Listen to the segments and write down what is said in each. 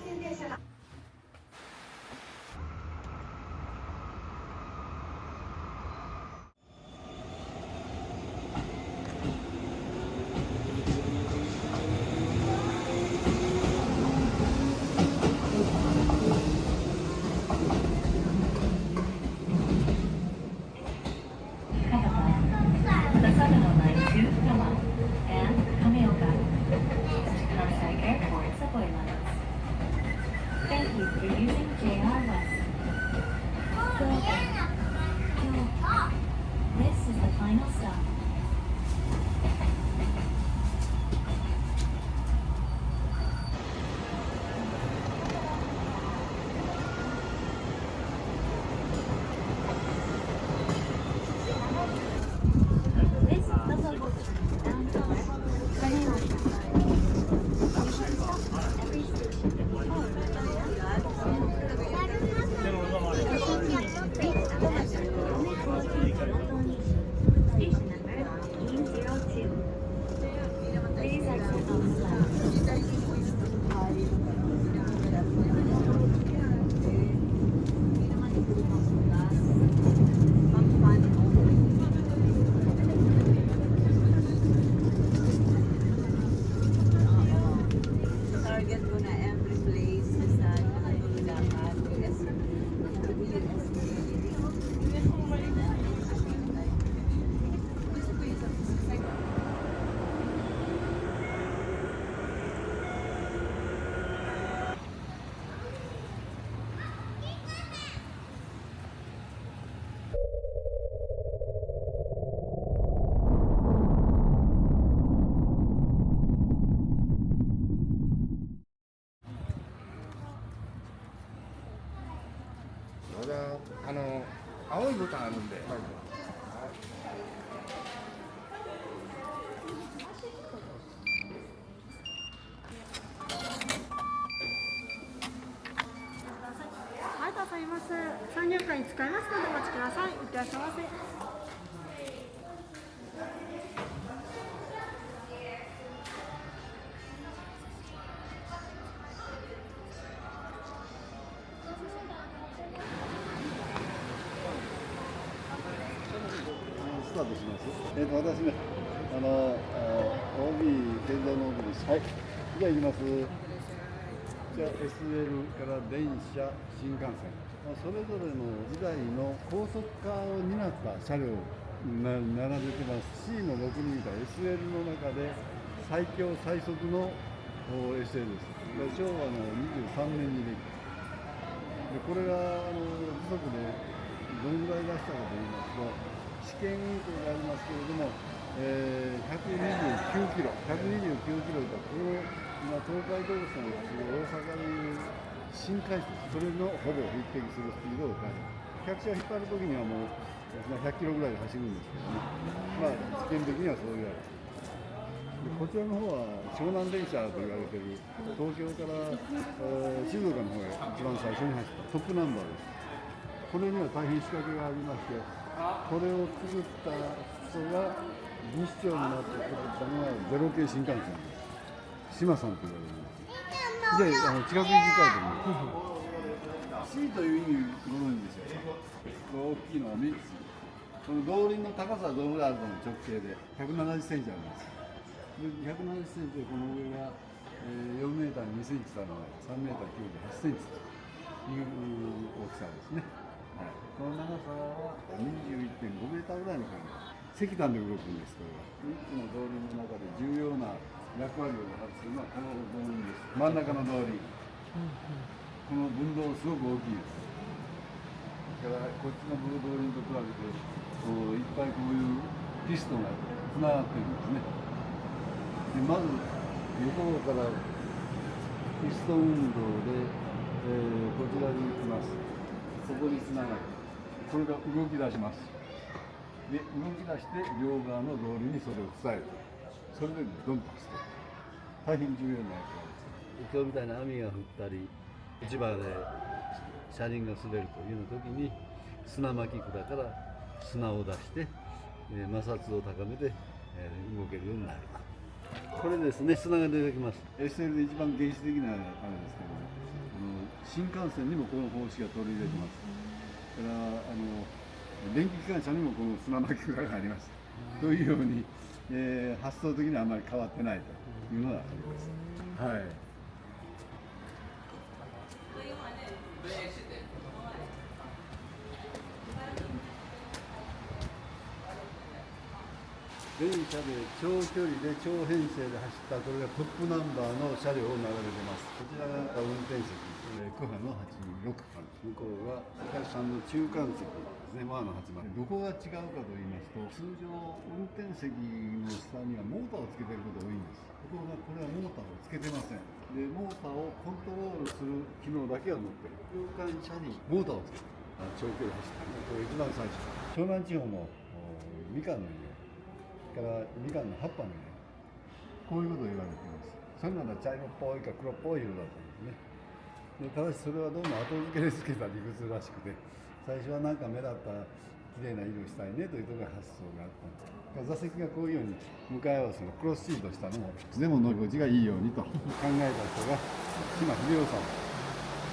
線電車がまだ青いボタンあるんで、はい、どうぞいます。参入会に使いますのでお待ちください。いってらっしゃいませ。スタートします。私ね、OB、天井の OB です。はい。じゃあ行きます。じゃあ SL から電車、新幹線。それぞれの時代の高速化を担った車両並べてます。C の6人が SL の中で最強最速の SL です。昭和の23年にできた。でこれが時速でどのぐらい出したかと言いますと、試験運行がありますけれども、129キロ、129キロと、この今、東海道線を大阪に新快速、それのほぼ匹敵するスピードを出す。客車引っ張るときにはもう100キロぐらいで走るんですけどね、まあ、試験的にはそういうあれ。こちらの方は湘南電車と言われている、東京から静岡の方へ一番最初に走ったトップナンバーです。これには大変仕掛けがありまして、これを作った人が技師長になって作ったのがゼロ系新幹線です。島さんと言われるんです。じゃあ、近くに近いと思います。C という意味ご存知ですよ。大きいのは3つ。この動輪の高さはどのぐらいあるかの直径で170センチあります。170センチでこの上が4メーター2センチなので3メーター98センチという大きさですね。はい、この長さは21.5メーターぐらいの感じ。石炭で動くんです。これは3つの動輪の中で重要な役割を果たすのはこの動輪です。真ん中の動輪、この分動すごく大きいです。だからこっちの動輪と比べていっぱいこういうピストンがつながってるんですね。でまず横からピストン運動で、こちらに行きます。ここにつながってこれが動き出します。で動き出して両側の道理にそれを伝える。それでドンと走って大変重要な役割です。今日みたいな雨が降ったり市場で車輪が滑るというような時に砂巻き管から砂を出して摩擦を高めて動けるようになる。これですね、砂が出てきます。SL で一番原始的なあれですけど、新幹線にもこの方式が取り入れてます。だから電気機関車にもこの砂巻き蔵があります。というように、発想的にはあまり変わってないというのがあります。はい。電車で長距離で長編成で走ったこれがトップナンバーの車両を並べてます。こちらが運転席、クハの86番、向こうが高橋さんの中間席ですね、マーの8番。どこが違うかと言いますと、通常運転席の下にはモーターをつけていることが多いんです。ところがこれはモーターをつけてません。でモーターをコントロールする機能だけは持ってる。中間車にモーターをつけて長距離走ったこれ一番最初。湘南地方のみかんの家からみかんの葉っぱのね、こういうことを言われています。それなら茶色っぽいか黒っぽい色だったんですね。でただしそれはどうも後付けでつけた理屈らしくて、最初はなんか目立った綺麗な色したいねというところが発想があったんです。座席がこういうように向かい合わせのクロスシートしたのもいつでも乗り心地がいいようにと考えた人が島秀夫さん。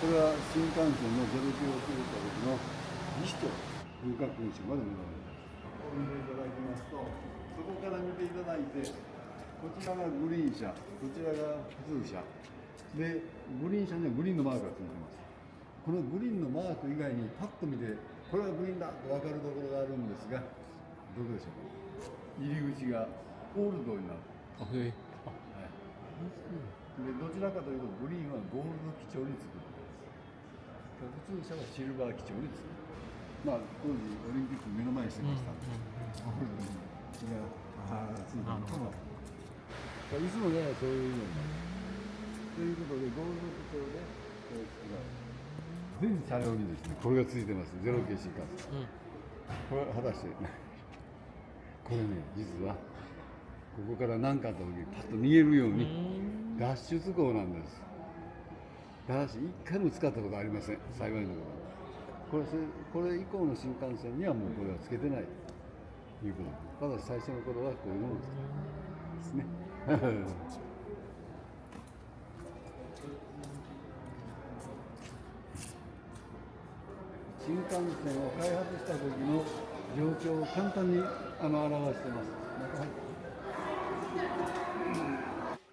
これは新幹線の0キロを通った時の技師長文化勲章まで見られます。こう見ていただきますと、そこから見ていただいて、こちらがグリーン車、こちらが普通車で、グリーン車にはグリーンのマークがついてます。このグリーンのマーク以外にパッと見てこれはグリーンだと分かるところがあるんですが、どこでしょうか。入り口がゴールドになる。はい、でどちらかというとグリーンはゴールド基調につく、普通車はシルバー基調につく。まあ当時オリンピック目の前にしてましたんで、ゴールドに血がついてるのかも。いつもねそういうのになる。ということでゴールド基調で全車両にですねこれがついてます。ゼロ系新幹線。これ果たしてこれね実はここから何かあった時にパッと逃げるように脱出口なんです。ただし一回も使ったことありません、幸いなこと。これ以降の新幹線にはもうこれはつけてないということです。ただし最初の頃はこういうのをつけてですね。新幹線を開発した時の状況を簡単に表しています。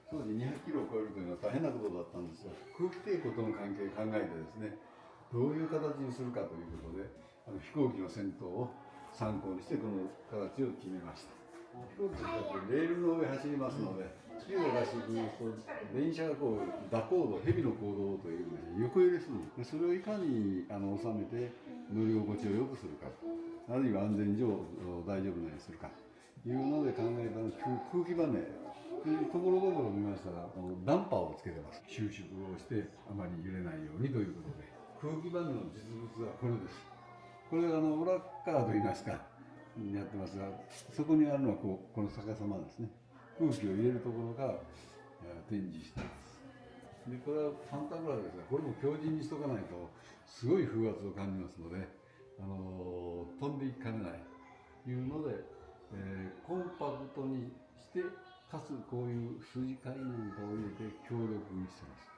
当時200キロを超えるというのは大変なことだったんですが、空気抵抗との関係を考えてですね、どういう形にするかということで、飛行機の先頭を参考にしてこの形を決めました。飛行機だってレールの上走りますので、スピードを出していきますと、電車がこう蛇行動、蛇の行動というので横揺れする。それをいかに収めて乗り心地を良くするか、あるいは安全上大丈夫なようにするかというので考えたのが空気バネ。ところどころ見ましたらダンパーをつけてます。収縮をしてあまり揺れないようにということで、空気バネの実物はこれです。これはオラッカーといいますかやってますが、そこにあるのはこの逆さまですね。空気を入れるところが展示しています。でこれはパンタグラフですが、これも強靭にしとかないとすごい風圧を感じますので、飛んでいきかねないというので、コンパクトにしてかつこういう筋交いなんかを入れて強力にしてます。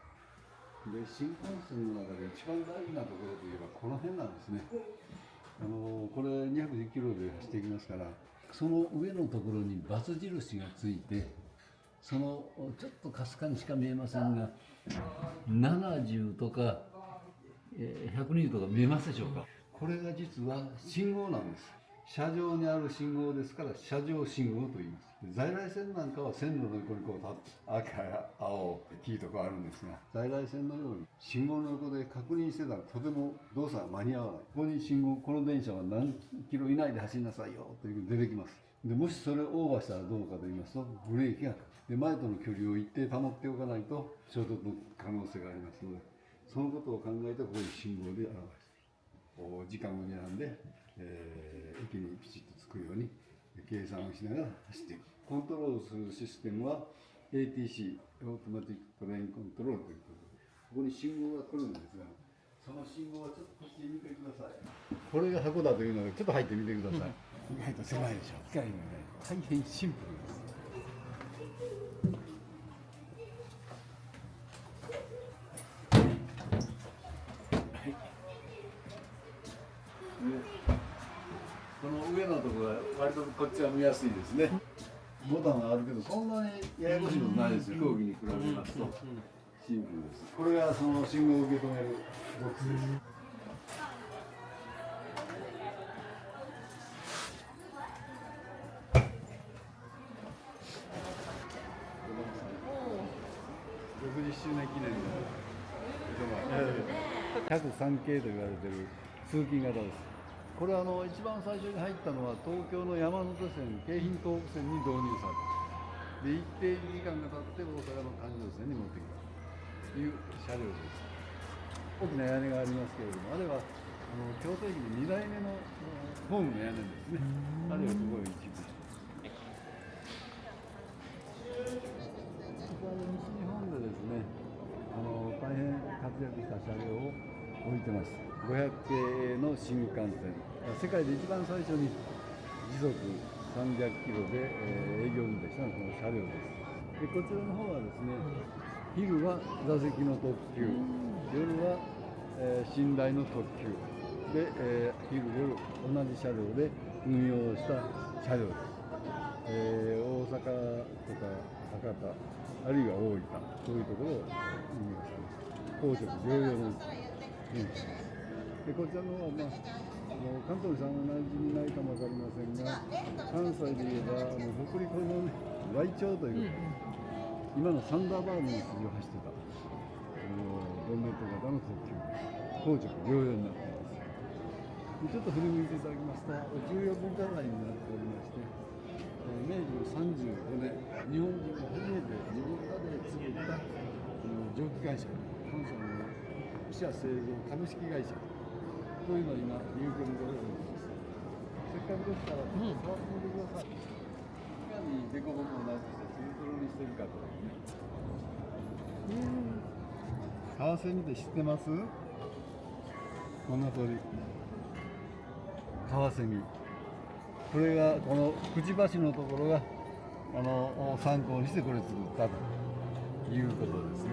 で新幹線の中で一番大事なところといえばこの辺なんですね。これ210キロで走っていきますから、その上のところにバツ印がついて、そのちょっとかすかにしか見えませんが70とか120とか見えますでしょうか。これが実は信号なんです。車上にある信号ですから車上信号と言います。在来線なんかは線路の横にこう赤や青黄とかあるんですが、在来線のように信号の横で確認してたらとても動作が間に合わない。ここに信号、この電車は何キロ以内で走りなさいよというのが出てきます。でもしそれをオーバーしたらどうかと言いますと、ブレーキがかかる。で前との距離を一定保っておかないと衝突の可能性がありますので、そのことを考えてこういう信号で表す。時間を睨んで、駅にピチッと着くように計算をしながら走っていく。コントロールするシステムは ATC、オートマティックトレインコントロールということで、ここに信号が来るんですが、その信号はちょっとこっちに見てください。これが箱だというのでちょっと入ってみてください。意外と狭いでしょ。機械がね、大変シンプルです。この上のところは割とこっちは見やすいですね。ボタンはあるけどそんなにややこしいことないですよ。飛行機に比べますとシンプルです。これがその信号を受け止めるボックスです。60周年記念の103系と言われている通勤型です。これは一番最初に入ったのは東京の山手線、京浜東北線に導入されて、で一定時間が経って大阪の環状線に持ってきたという車両です。大きな屋根がありますけれども、あれは京都駅の2代目のホームの屋根ですね。あれはすごい一部。西日本でですね、大変活躍した車両を置いてます。500系の新幹線、世界で一番最初に時速300キロで営業運転したのがこの車両です。でこちらの方はですね、昼は座席の特急、夜は寝台の特急で、昼夜同じ車両で運用した車両です。大阪とか博多あるいは大分、そういうところを運用しています。高直両用の運輸です。でこちらの方は、関東さんの馴染みないかも分かりませんが、関西で言えば北陸の、ね、来鳥という、今のサンダーバードの筋を走ってたボンネット型の特急です。高直両用になっています。ちょっと振り向いていただきますと、重要文化財になっておりまして、明治35年、日本人が初めて自分らで作った蒸気会社、関西の汽車製造株式会社というのを今、入居にご用意します。せっかくですから、触ってみてください。いかに凸凹もなくしてツルツルにしてるかというね。カワセミって知ってます？こんな通り。カワセミ。これがこのくちばしのところが参考にしてこれ作ったということですね。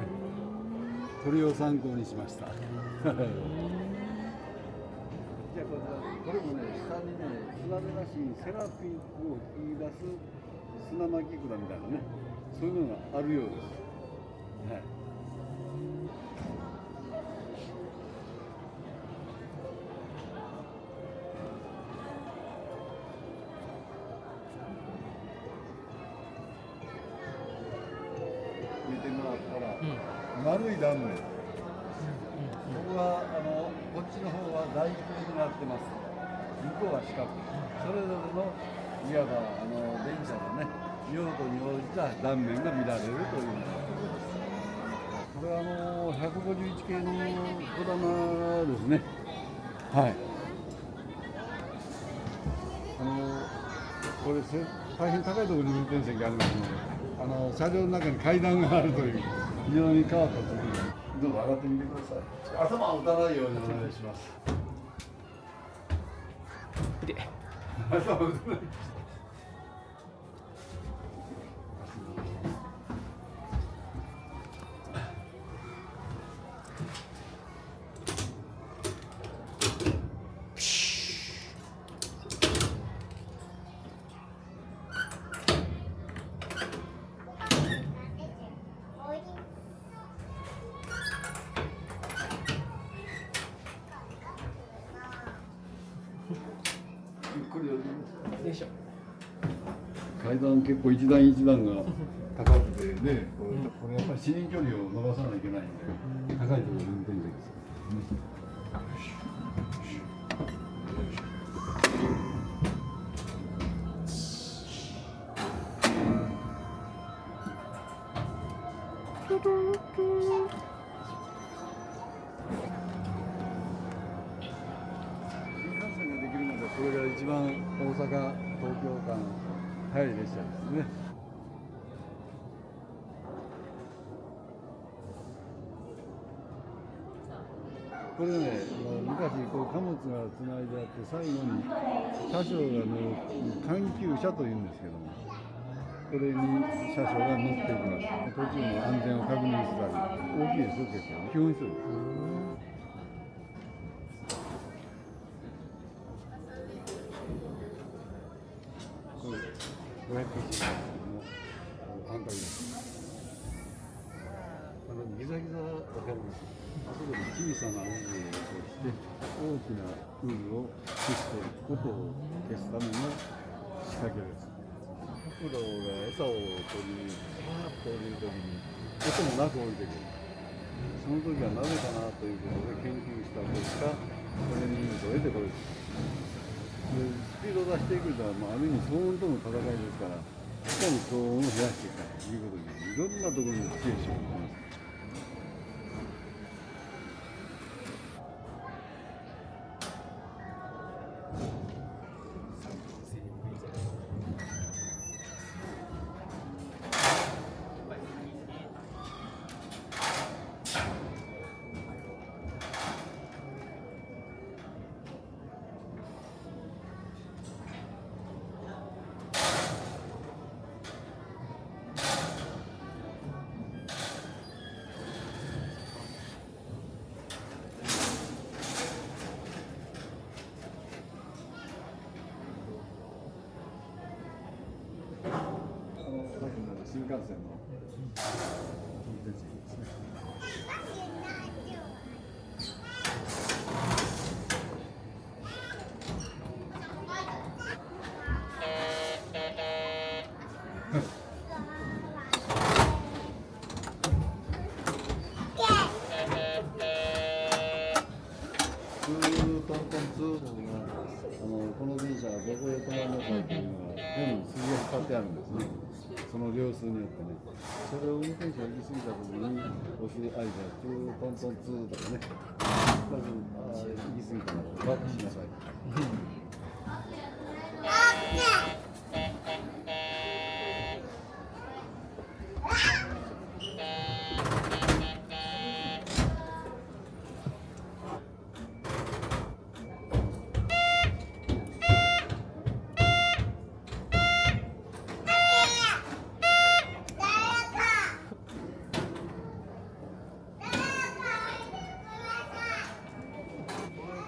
これを参考にしました。じゃあこれもね、下にね、砂でなしにセラピンを引き出す砂巻き管みたいなね、そういうのがあるようです。はい。見てもらったら、丸い断面。ここはこっちの方は台形になってます。向こうは四角。それぞれのいわば電車のね、用途に応じた断面が見られるということです。これは151系の小玉ですね。はい。これ大変高いところに運転席がありますので、車両の中に階段があるという非常に変わった作りです。どうぞ上がってみてください。頭を打たないようにお願いします。頭を打たない。階段結構一段一段が高くてね、これやっぱり視認距離を伸ばさなきゃいけないんで、高いところに運転席です。新幹線ができるので、これが一番大阪、東京間速い列車ですね。これね、昔貨物がつないであって、最後に車掌が乗る緩急車というんですけども、これに車掌が乗っていきます。途中の安全を確認したり、大きいですよ、結構。基本一緒です。500ccの半角です。ギザギザわかります。あそこで小さな渦をして大きな渦を消して音を消すための仕掛けです。フクロウが餌を取り、パーッと降りるときに音もなく降りてくる。その時はなぜかなということで研究した結果、トレーニングと得てこれです。スピードを出していくのは、ある意味騒音との戦いですから、いかに騒音を減らしていくかということにいろんなところに知恵を絞っています。新幹線の運転席ですね。トントンツーがこの電車はどこへ止まるのかっていうのは本に数字が引っ張ってあるんですね。その両数によってね、それを運転手が行き過ぎた時に押し合図がツートントンツーとかね、まず行き過ぎたらバックしなさい。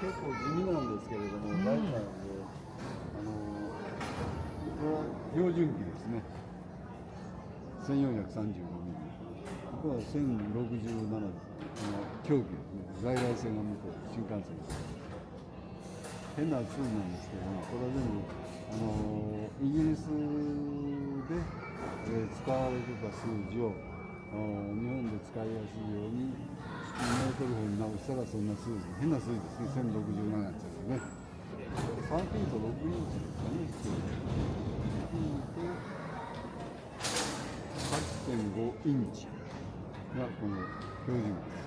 結構地味なんですけれども、大体標準機ですね。1435ミリ。ここは1067です。競技ですね。在来線が向こう、新幹線です。変な数なんですけども、これは全部イギリスで、使われてた数字を日本で使いやすいようにメートル法に直したらそんな数字、変な数字ですね、1067になっちゃうね。3フィート6インチですかね、8.5インチがこの標準です。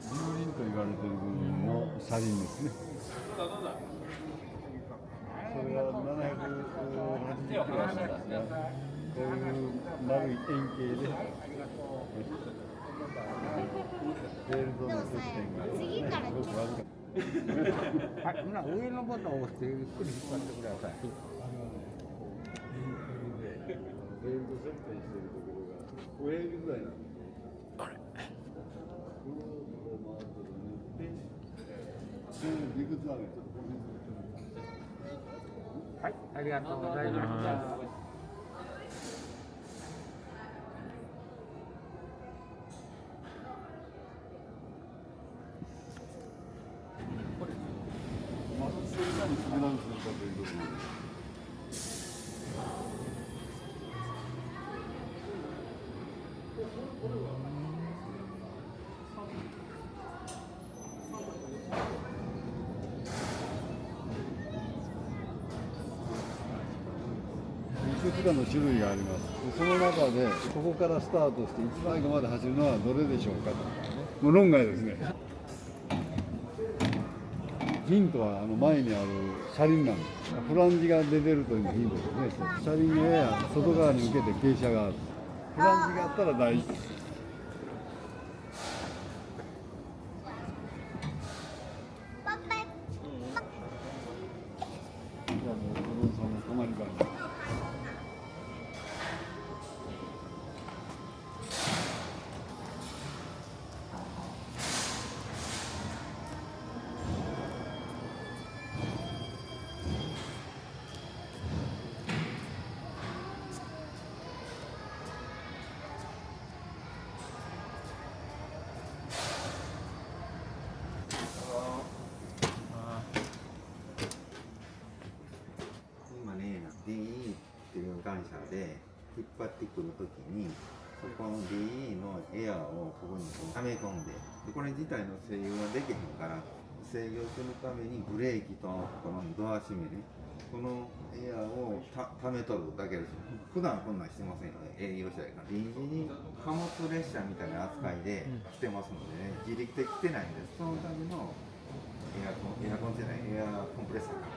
流輪と言われている部分の車輪ですね。それは780キロあるんですが、こういう丸い円形で、レールとの接点が、すごくわずか。はい、上のボタンを押してゆっくり引っ張ってください。レールと接点しているところが親指ぐらいなんですね。ぐるっと回ることによって、理屈はね、ちょっとこの辺で。はい、ありがとうございました。それいかに滑らんするかということで。いくつかの種類があります。その中でここからスタートして一番最後まで走るのはどれでしょうかと。もう論外ですね。ヒントは前にある車輪なんです。フランジが出てるというのがヒントですね。車輪がやや外側に向けて傾斜がある。フランジがあったら大事。で引っ張ってくるときにそこの DE のエアーをここにこうはめ込んで、これ自体の制御ができへんから制御するためにブレーキとこのドア閉めね、このエアーをためとるだけです。普段こんなんしてませんよね、営業車やから。臨時に貨物列車みたいな扱いで来てますのでね、自力で来てないんです。そのためのエアコンってない、エアコンプレッサーか。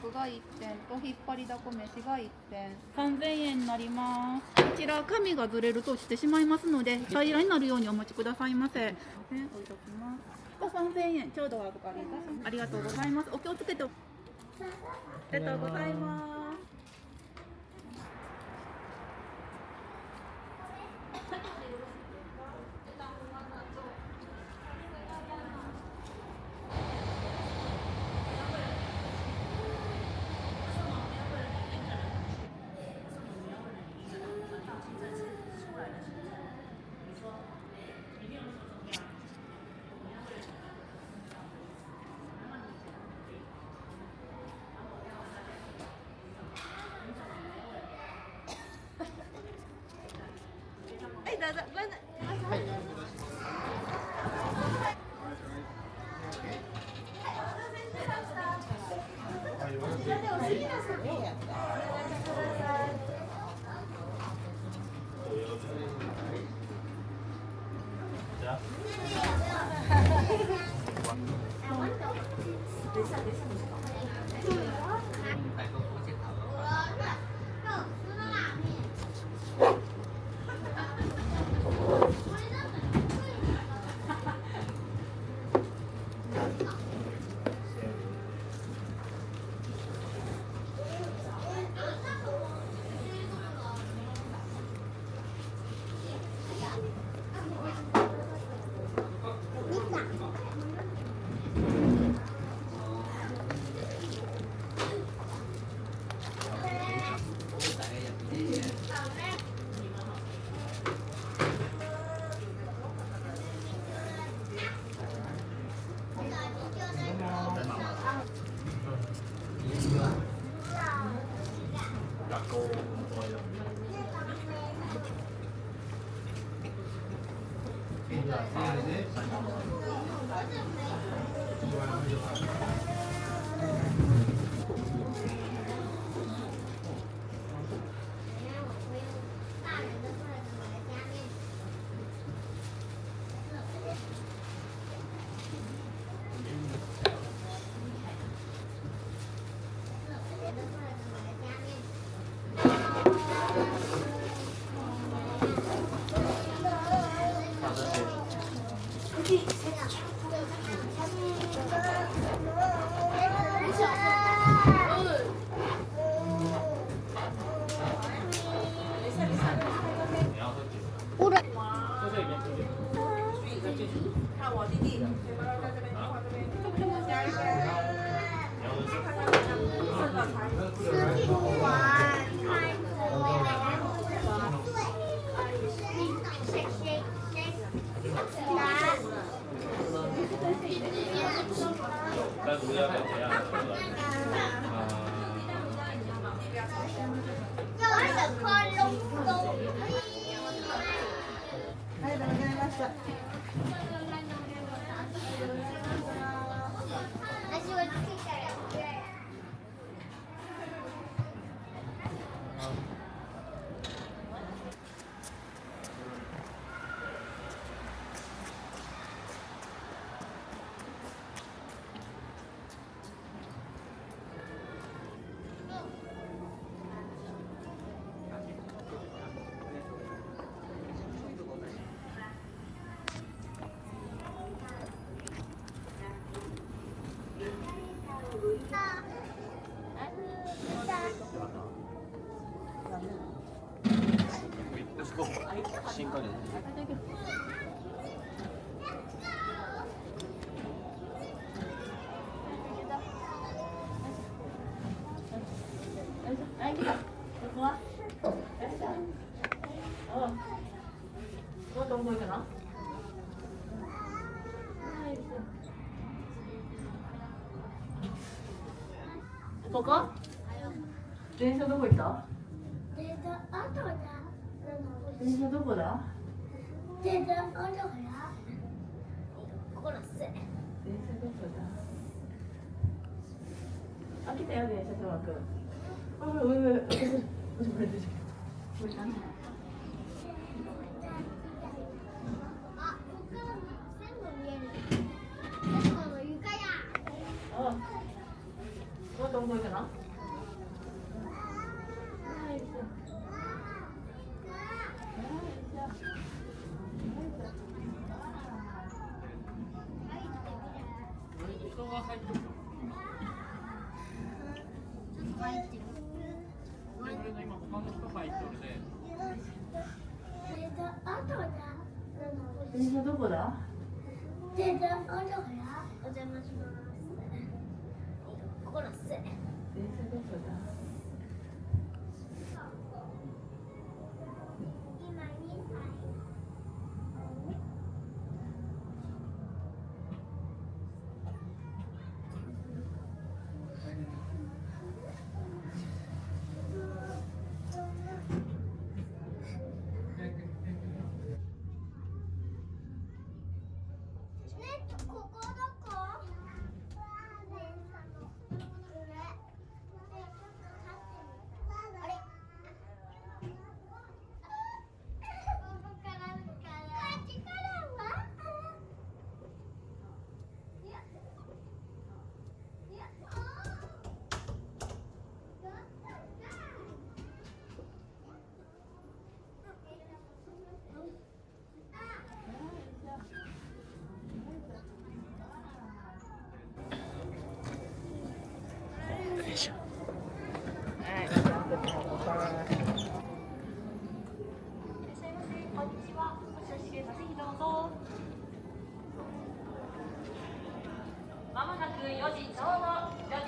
角が1点と引っ張りだこ飯が1点3000円になります。こちら紙がずれると落ちてしまいますので平らになるようにお持ちくださいませ。置いときます。3000円ちょうどお預かりいたします。ありがとうございます。お気をつけて。ありがとうございます。はい、どうぞ。新加減。ここ？電車どこ行った？電車後だ。電車どこだ？電車後だ。こらせ。電車どこだ？あ、来たよ電車とわく。あ、これ。あ、ここから線路見える。線路の床や。あ、どこ行くの？入ってる。電車どこだ？お邪魔します。こらせ。電車どこだ？今2歳。ここどこ？あれ？まもなく4時ちょうどよ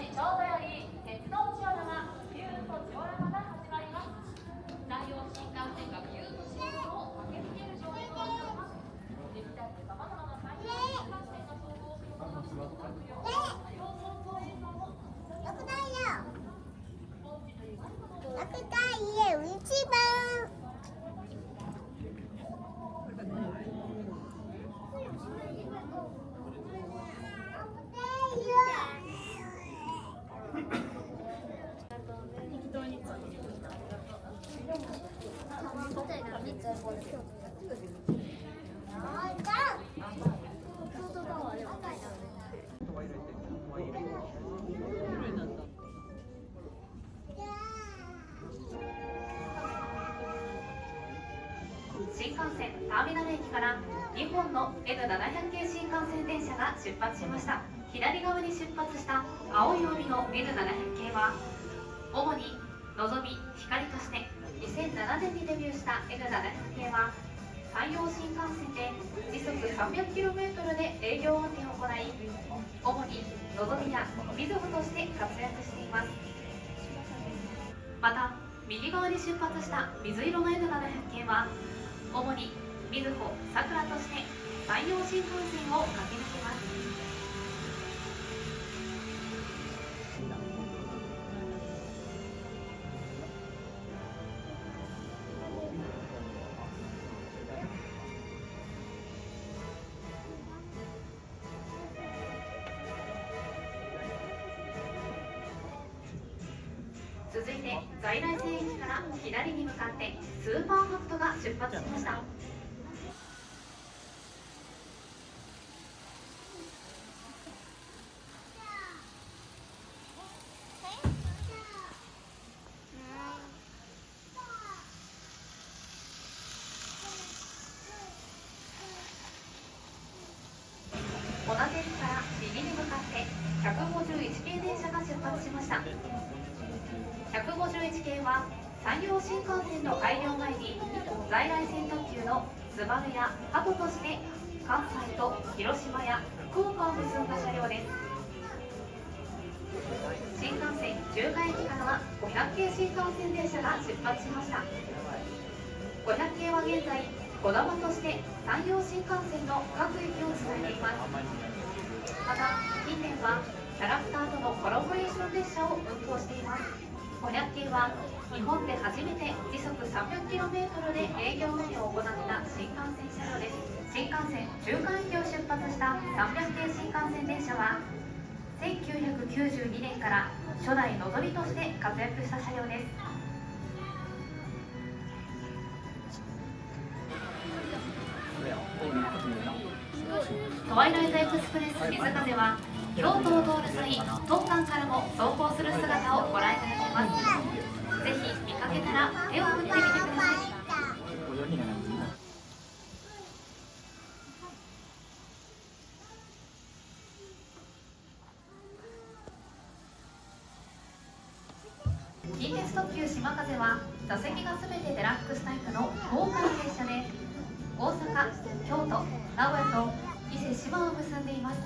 り鉄道ジオラマビューとジオラマが始まります。山陽新幹線がビューとジオラマを駆け抜ける上映となっております。歴代でさまざまな山陽新幹線が走行するこの各両方多様放送映像を新幹線ターミナル駅から2本の N700 系新幹線電車が出発しました。左側に出発した青い帯の N700 系は主にのぞみ、光として2007年にデビューした N700 系は山陽新幹線で時速 300km で営業運転を行い、主にのぞみやみずほとして活躍しています。また右側に出発した水色の N700 系は主にみずほ、さくらとして山陽新幹線を駆け抜けます。続いて在来線駅から左に向かってスーパーハットが出発しました。同じ駅から右に向かって151系電車が出発しました。151系は山陽新幹線の開業前に在来線特急のスバルやハトとして関西と広島や福岡を結んだ車両です。新幹線十ヶ駅からは500系新幹線電車が出発しました。500系は現在こだまとして山陽新幹線の各駅をつないでいます。また近年はキャラクターとのコラボレーション列車を運行しています。500系は日本で初めて時速 300km で営業運転を行った新幹線車両です。新幹線中間駅を出発した300系新幹線電車は1992年から初代のぞみとして活躍した車両です。トワイライトエクスプレス水風は京都を通る際、当館からも走行する姿をご覧いただけます。ぜひ見かけたら手を振ってみてください。ち特急しまかぜは座席がすべてデラックスタイプの豪華な列車で大阪、京都、名古屋と伊勢志摩を結んでいます。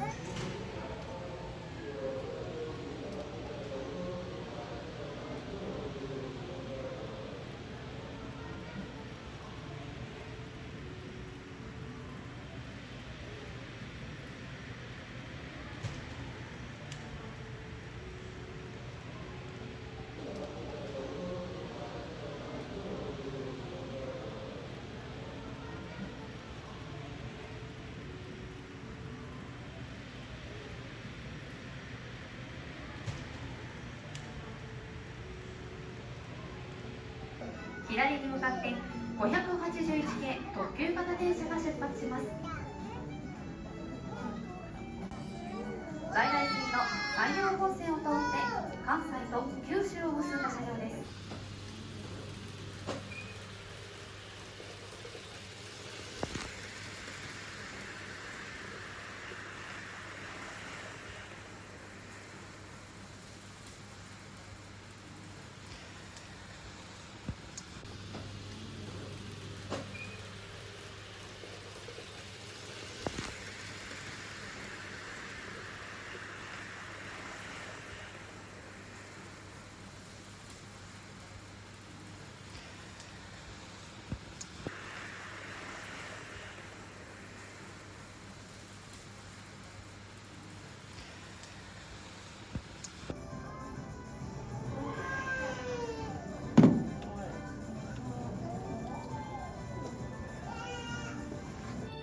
左に向かって581系特急型電車が出発します。在来線の山陽本線を通って関西と九州を結んだ車両です。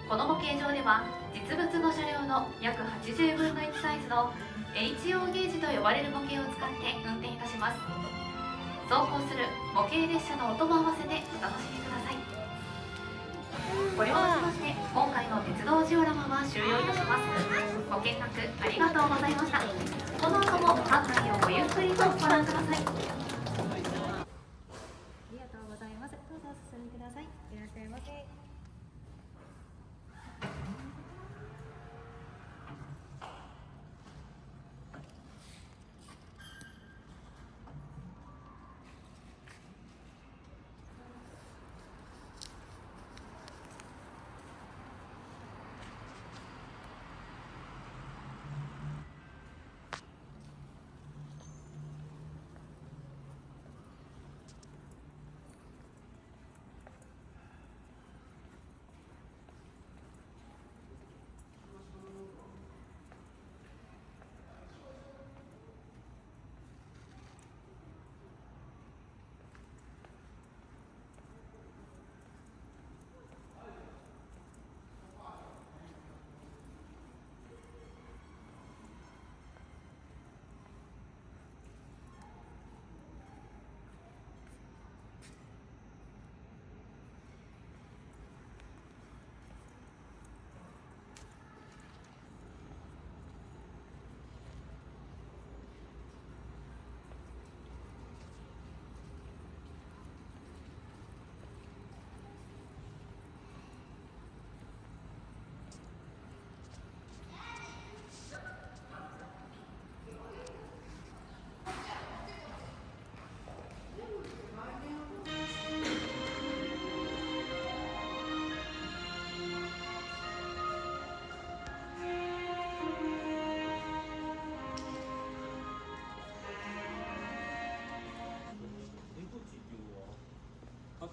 この模型上では実物の車両の約80分の1サイズの HO ゲージと呼ばれる模型を使って運転いたします。走行する模型列車の音も合わせてお楽しみください。これをもちまして今回の鉄道ジオラマは終了いたします。ご見学ありがとうございました。この後も館内をごゆっくりとご覧ください。ありがとうございます。どうぞお進みください。いらっしゃいませ。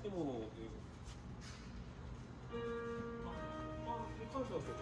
建物で、感謝だけど、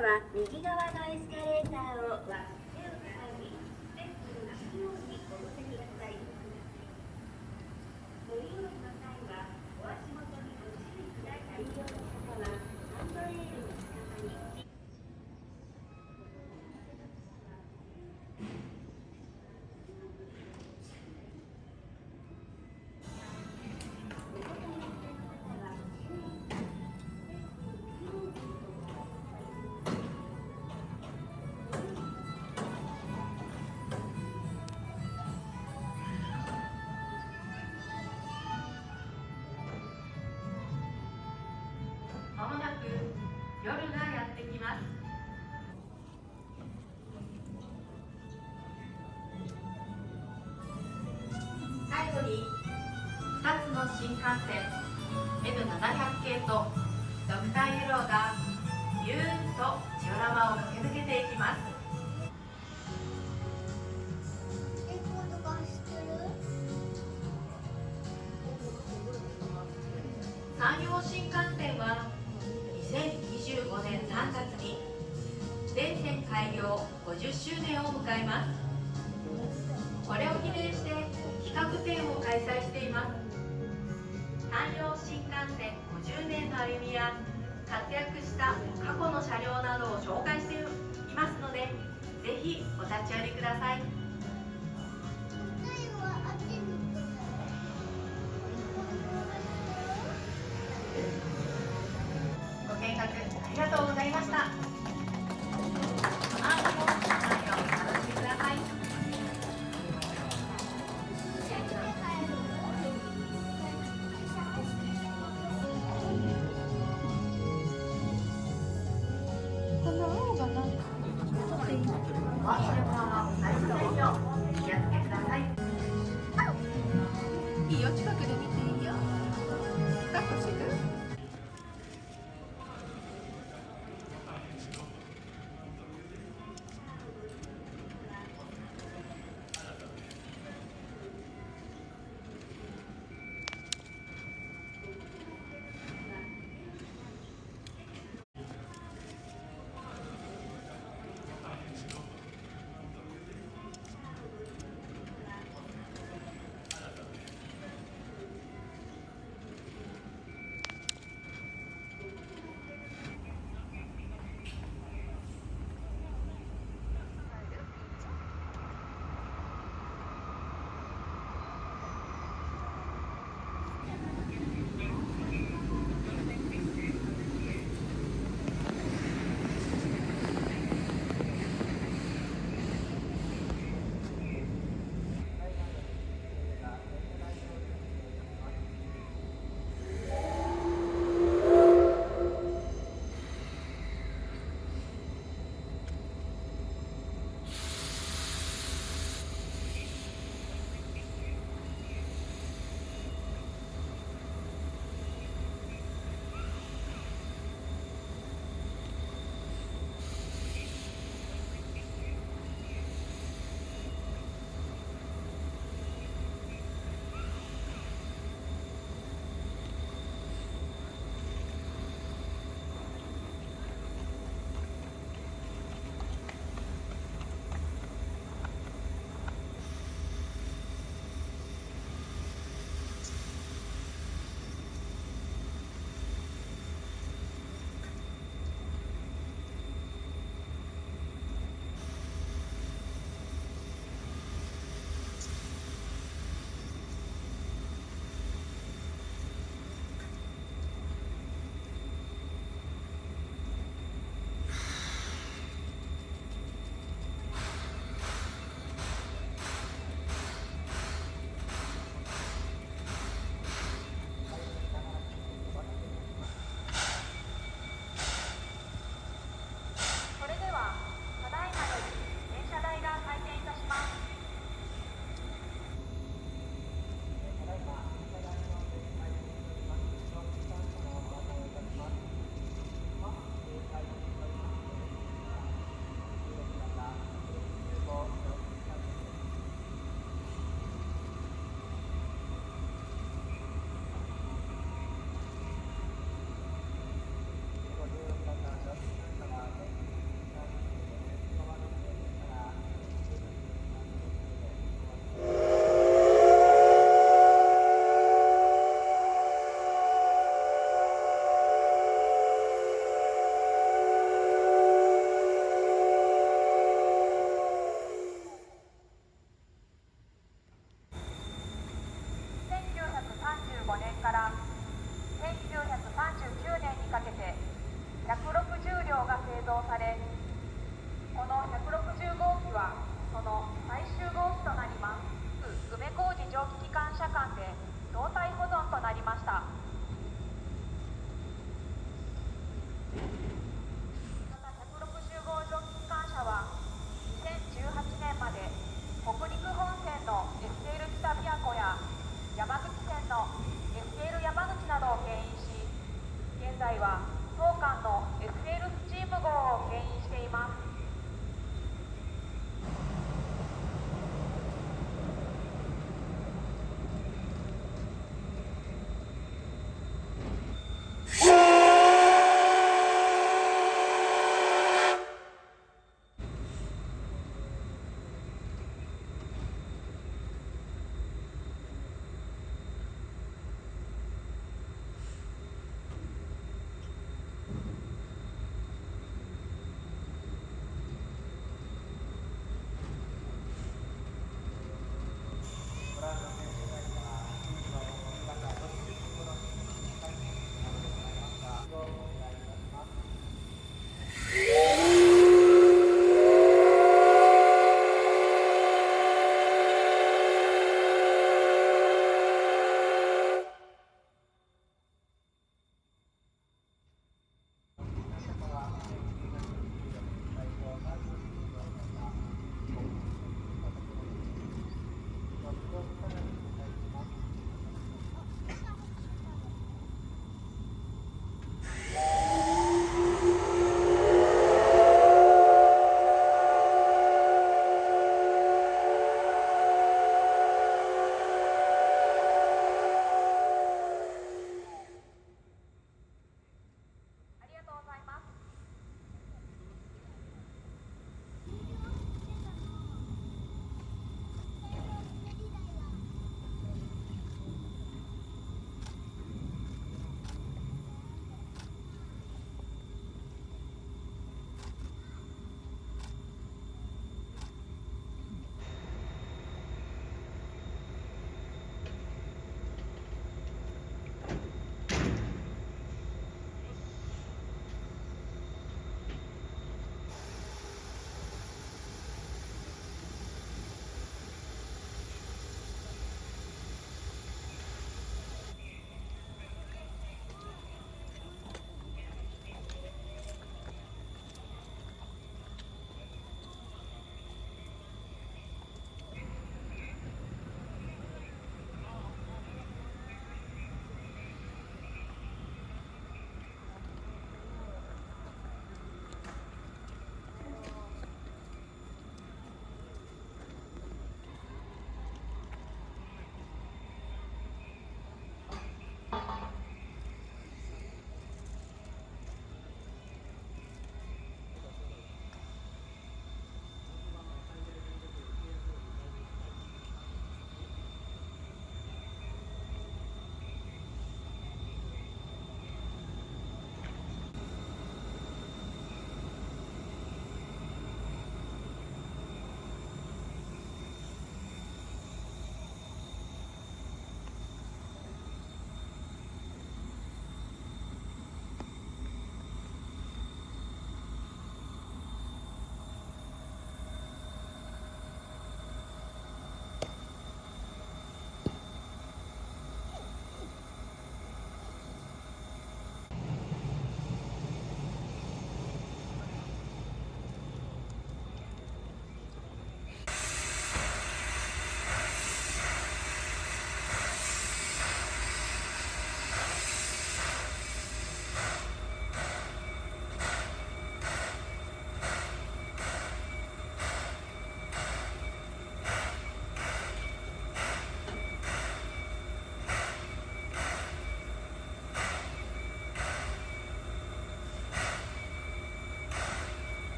は右側のエスカレーターを手をつかみ、ステップの中央にお乗せください。ご利用の際は、お足元にご注意ください。ご利用の方は、ハンドレールにつかまり、まもなく夜がやってきます。最後に2つの新幹線 N700 系とドクターイエローがビューンとジオラマを駆け抜けていきます。エコーとか知ってる？山陽新幹線は2025年3月に全線開業50周年を迎えます。これを記念して企画展を開催しています。山陽新幹線50年の歩みや活躍した過去の車両などを紹介していますので、ぜひお立ち寄りください。